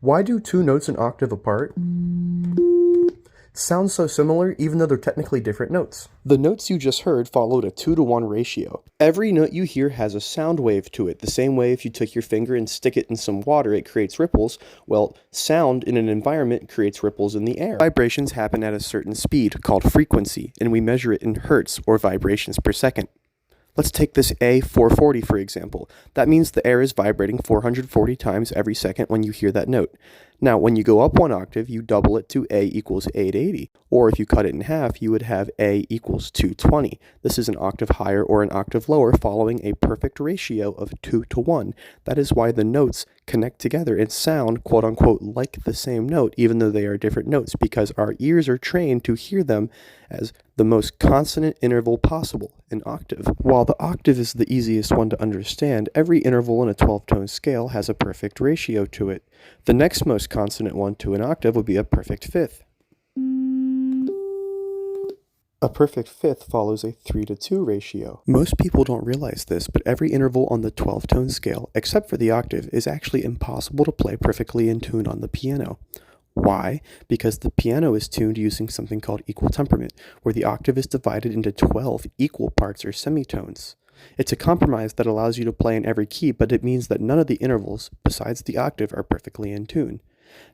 Why do two notes an octave apart sound so similar even though they're technically different notes? The notes you just heard followed a 2-to-1 ratio. Every note you hear has a sound wave to it. The same way if you took your finger and stick it in some water, it creates ripples. Well, sound in an environment creates ripples in the air. Vibrations happen at a certain speed called frequency, and we measure it in hertz or vibrations per second. Let's take this A440 for example. That means the air is vibrating 440 times every second when you hear that note. Now, when you go up one octave, you double it to A equals 880. Or if you cut it in half, you would have A equals 220. This is an octave higher or an octave lower following a perfect ratio of 2-to-1. That is why the notes connect together and sound, quote unquote, like the same note, even though they are different notes, because our ears are trained to hear them as the most consonant interval possible, an octave. While the octave is the easiest one to understand, every interval in a 12-tone scale has a perfect ratio to it. The next most consonant one to an octave would be a perfect fifth. A perfect fifth follows a 3-to-2 ratio. Most people don't realize this, but every interval on the 12-tone scale, except for the octave, is actually impossible to play perfectly in tune on the piano. Why? Because the piano is tuned using something called equal temperament, where the octave is divided into 12 equal parts or semitones. It's a compromise that allows you to play in every key, but it means that none of the intervals, besides the octave, are perfectly in tune.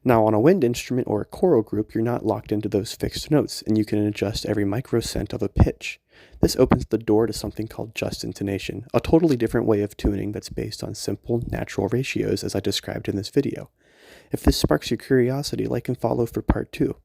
Now, on a wind instrument or a choral group, you're not locked into those fixed notes, and you can adjust every microcent of a pitch. This opens the door to something called just intonation, a totally different way of tuning that's based on simple, natural ratios as I described in this video. If this sparks your curiosity, like and follow for part 2.